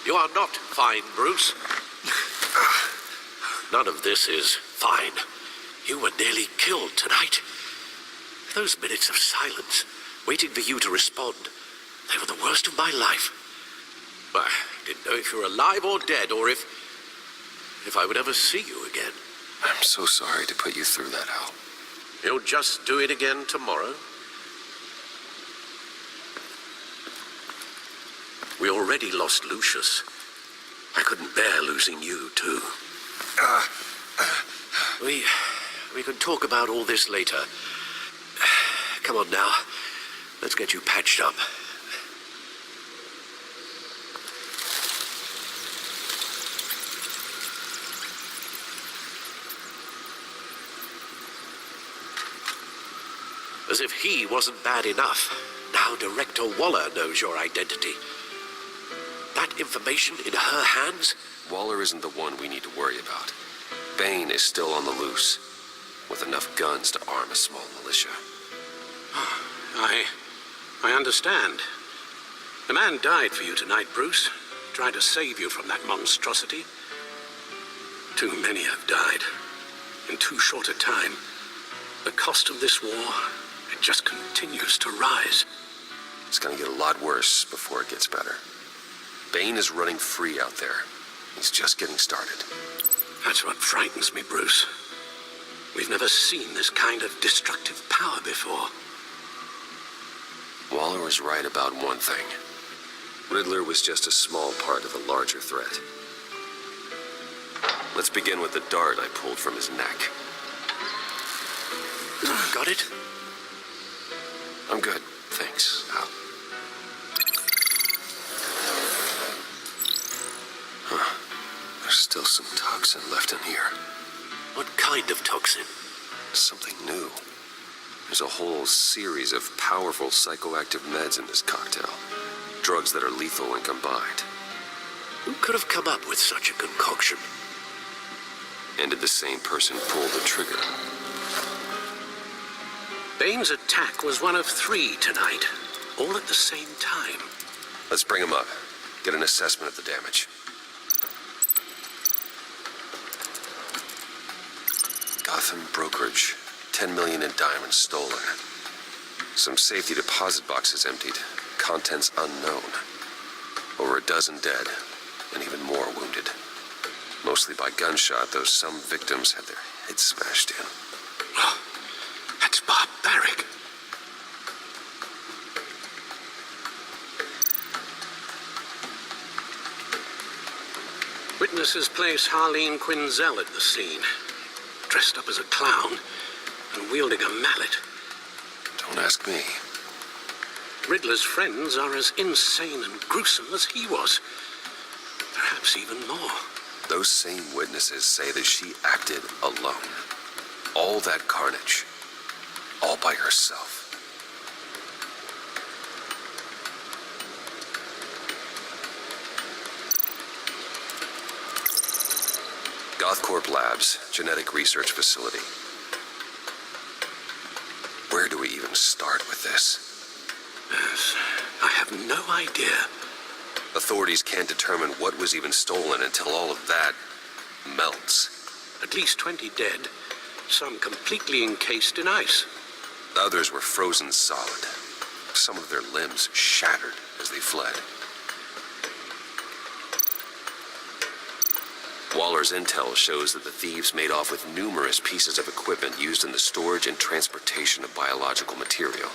You are not fine, Bruce. None of this is fine. You were nearly killed tonight. Those minutes of silence, waiting for you to respond, they were the worst of my life. I didn't know if you were alive or dead, or if I would ever see you again. I'm so sorry to put you through that, Al. You'll just do it again tomorrow? We already lost Lucius. I couldn't bear losing you, too. We can talk about all this later. Come on now. Let's get you patched up. As if he wasn't bad enough, now Director Waller knows your identity. That information in her hands? Waller isn't the one we need to worry about. Bane is still on the loose, with enough guns to arm a small militia. I understand. The man died for you tonight, Bruce. Tried to save you from that monstrosity. Too many have died. In too short a time. The cost of this war, it just continues to rise. It's gonna get a lot worse before it gets better. Bane is running free out there. He's just getting started. That's what frightens me, Bruce. We've never seen this kind of destructive power before. Waller was right about one thing. Riddler was just a small part of the larger threat. Let's begin with the dart I pulled from his neck. Got it? I'm good, thanks, Al. There's still some toxin left in here. What kind of toxin? Something new. There's a whole series of powerful psychoactive meds in this cocktail. Drugs that are lethal when combined. Who could have come up with such a concoction? And did the same person pull the trigger? Bane's attack was one of 3 tonight, all at the same time. Let's bring him up. Get an assessment of the damage. Gotham brokerage. 10 million in diamonds stolen. Some safety deposit boxes emptied. Contents unknown. Over a dozen dead, and even more wounded. Mostly by gunshot, though some victims had their heads smashed in. Oh, that's barbaric. Witnesses place Harleen Quinzel at the scene, dressed up as a clown and wielding a mallet. Don't ask me. Riddler's friends are as insane and gruesome as he was. Perhaps even more. Those same witnesses say that she acted alone. All that carnage. All by herself. Gothcorp Labs, genetic research facility. Where do we even start with this? Yes, I have no idea. Authorities can't determine what was even stolen until all of that melts. At least 20 dead, some completely encased in ice. Others were frozen solid. Some of their limbs shattered as they fled. Waller's intel shows that the thieves made off with numerous pieces of equipment used in the storage and transportation of biological material.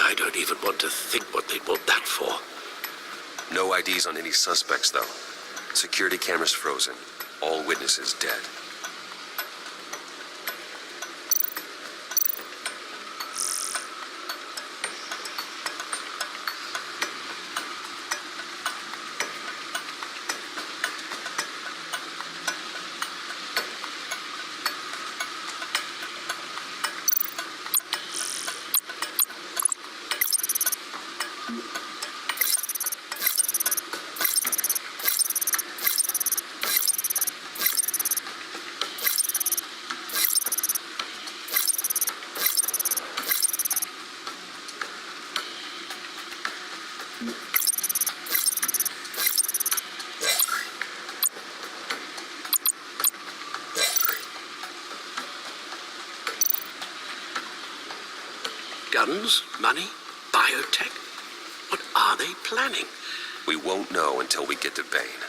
I don't even want to think what they'd want that for. No IDs on any suspects, though. Security cameras frozen. All witnesses dead. Funds? Money? Biotech? What are they planning? We won't know until we get to Bane.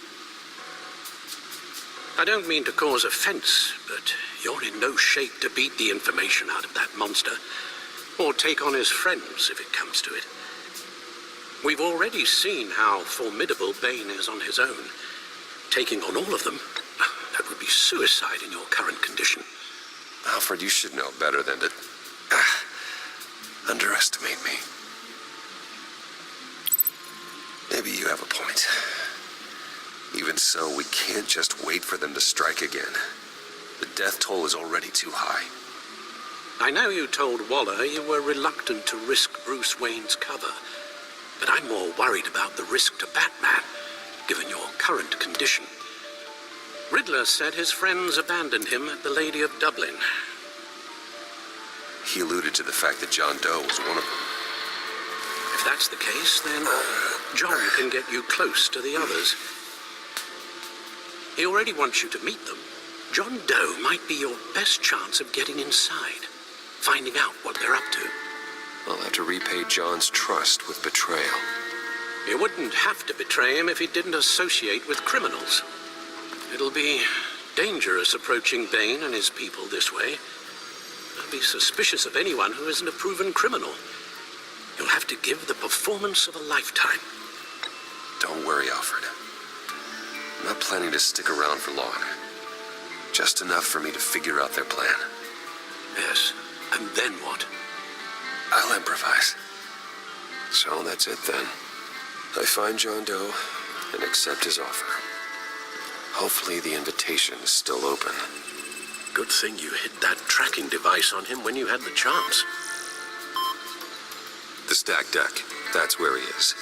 I don't mean to cause offense, but you're in no shape to beat the information out of that monster, or take on his friends if it comes to it. We've already seen how formidable Bane is on his own. Taking on all of them, that would be suicide in your current condition. Alfred, you should know better than to underestimate me. Maybe you have a point. Even so, we can't just wait for them to strike again. The death toll is already too high. I know you told Waller you were reluctant to risk Bruce Wayne's cover, but I'm more worried about the risk to Batman, given your current condition. Riddler said his friends abandoned him at the Lady of Dublin. He alluded to the fact that John Doe was one of them. If that's the case, then John can get you close to the others. He already wants you to meet them. John Doe might be your best chance of getting inside, finding out what they're up to. I'll have to repay John's trust with betrayal. You wouldn't have to betray him if he didn't associate with criminals. It'll be dangerous approaching Bane and his people this way. I'll be suspicious of anyone who isn't a proven criminal. You'll have to give the performance of a lifetime. Don't worry, Alfred. I'm not planning to stick around for long. Just enough for me to figure out their plan. Yes, and then what? I'll improvise. So that's it then. I find John Doe and accept his offer. Hopefully the invitation is still open. Good thing you hid that tracking device on him when you had the chance. The stacked deck, that's where he is.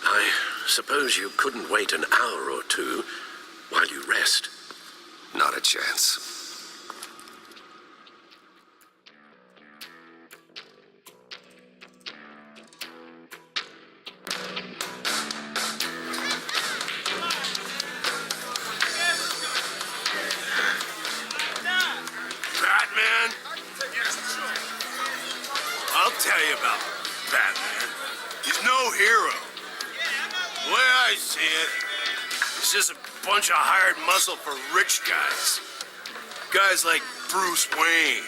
I suppose you couldn't wait an hour or two while you rest. Not a chance. Batman? I'll tell you about Batman. He's no hero. The way I see it, he's just a bunch of hired muscle for rich guys. Guys like Bruce Wayne.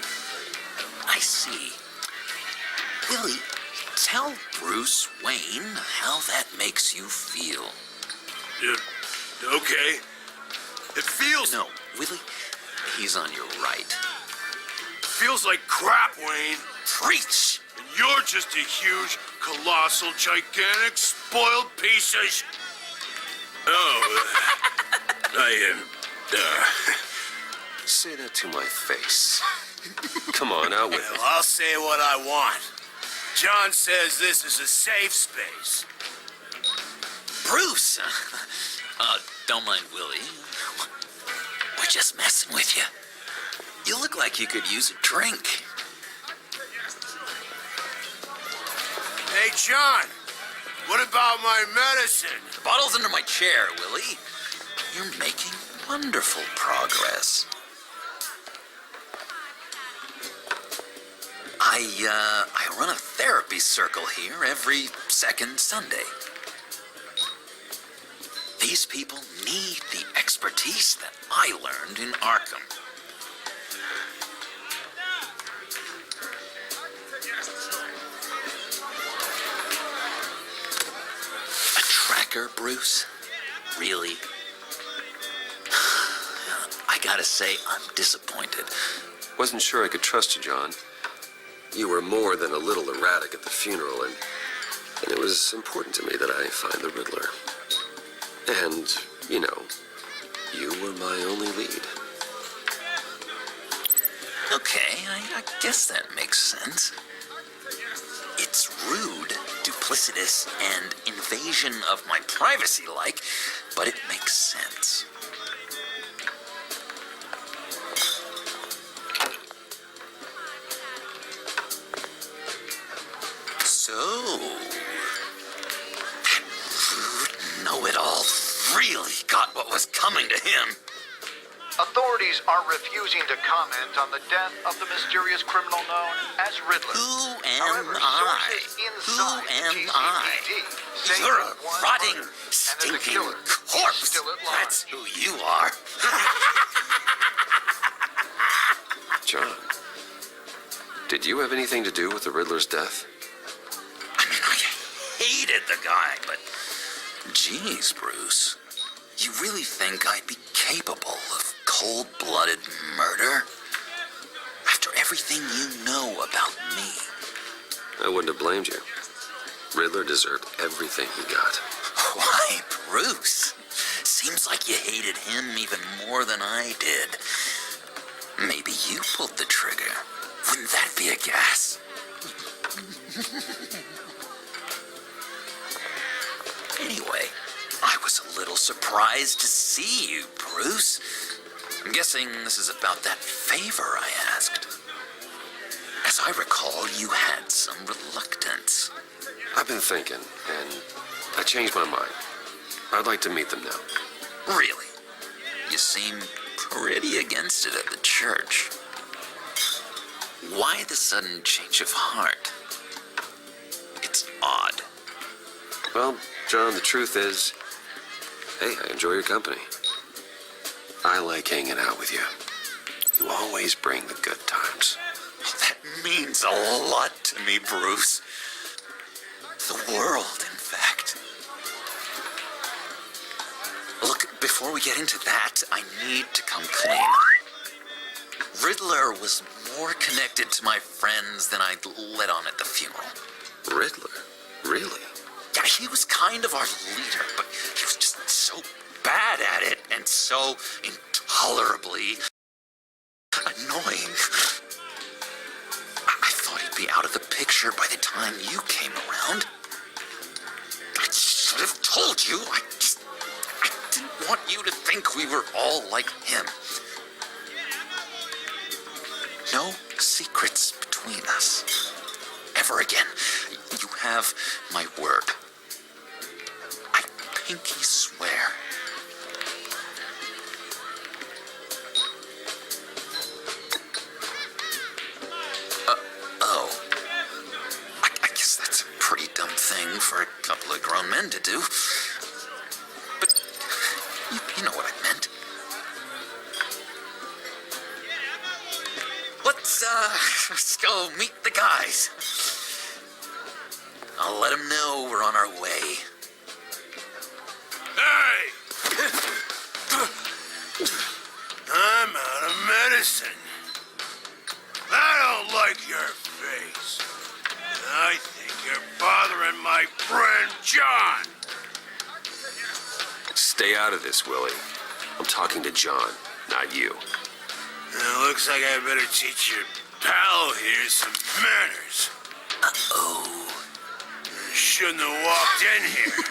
I see. Willie, tell Bruce Wayne how that makes you feel. Okay. It feels... No, Willie, he's on your right. feels like crap, Wayne. Preach! And you're just a huge, colossal, gigantic, spoiled piece of Say that to my face. Come on, out with it. I'll say what I want. John says this is a safe space. Bruce! Don't mind Willie. We're just messing with you. You look like you could use a drink. Hey, John, what about my medicine? The bottle's under my chair, Willie. You're making wonderful progress. I run a therapy circle here every second Sunday. These people need the expertise that I learned in Arkham. A tracker, Bruce? Really? I gotta say, I'm disappointed. Wasn't sure I could trust you, John. You were more than a little erratic at the funeral, and it was important to me that I find the Riddler. And, you know, you were my only lead. Okay, I guess that makes sense. It's rude, duplicitous, and invasion of my privacy-like, but it makes sense. So, that rude know-it-all really got what was coming to him. Authorities are refusing to comment on the death of the mysterious criminal known as Riddler. Who am However, I? sources Who inside am the I? GCPD say You're he a was rotting, murdered, and as a stinking killer, he's corpse. still at large. That's who you are. John, did you have anything to do with the Riddler's death? I mean, I hated the guy, but geez, Bruce, you really think I'd be capable of cold-blooded murder? After everything you know about me. I wouldn't have blamed you. Riddler deserved everything he got. Why, Bruce? Seems like you hated him even more than I did. Maybe you pulled the trigger. Wouldn't that be a gas? Anyway, I was a little surprised to see you, Bruce. I'm guessing this is about that favor I asked. As I recall, you had some reluctance. I've been thinking, and I changed my mind. I'd like to meet them now. Really? You seem pretty against it at the church. Why the sudden change of heart? It's odd. Well, John, the truth is, hey, I enjoy your company. I like hanging out with you. You always bring the good times. That means a lot to me, Bruce. The world, in fact. Look, before we get into that, I need to come clean. Riddler was more connected to my friends than I'd let on at the funeral. Riddler? Really? Yeah, he was kind of our leader, but he was just so bad at it and so intolerably annoying. I thought he'd be out of the picture by the time you came around. I should have told you. I didn't want you to think we were all like him. No secrets between us. Ever again. You have my word. I pinky swear. I guess that's a pretty dumb thing for a couple of grown men to do. But you know what I meant. Let's go meet the guys. I'll let them know we're on our way. Hey! I'm out of medicine. I don't like your face. And I think you're bothering my friend John. Stay out of this, Willie. I'm talking to John, not you. It looks like I better teach your pal here some manners. Uh-oh. You shouldn't have walked in here.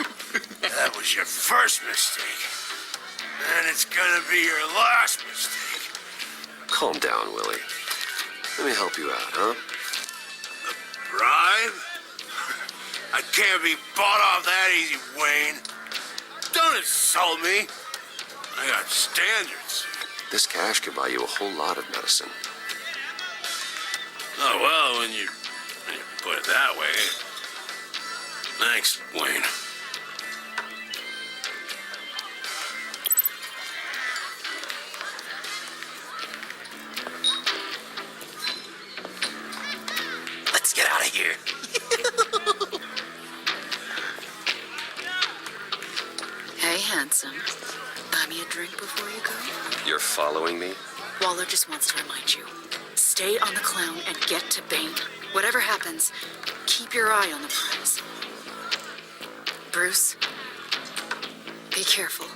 That was your first mistake. And it's gonna be your last mistake. Calm down, Willie. Let me help you out, huh? A bribe? I can't be bought off that easy, Wayne. Don't insult me. I got standards. This cash could buy you a whole lot of medicine. Oh, well, when you put it that way. Thanks, Wayne. Let's get out of here. Hey, handsome. Buy me a drink before you go? You're following me? Waller just wants to remind you. Stay on the clown and get to Bane. Whatever happens, keep your eye on the prize. Bruce, be careful.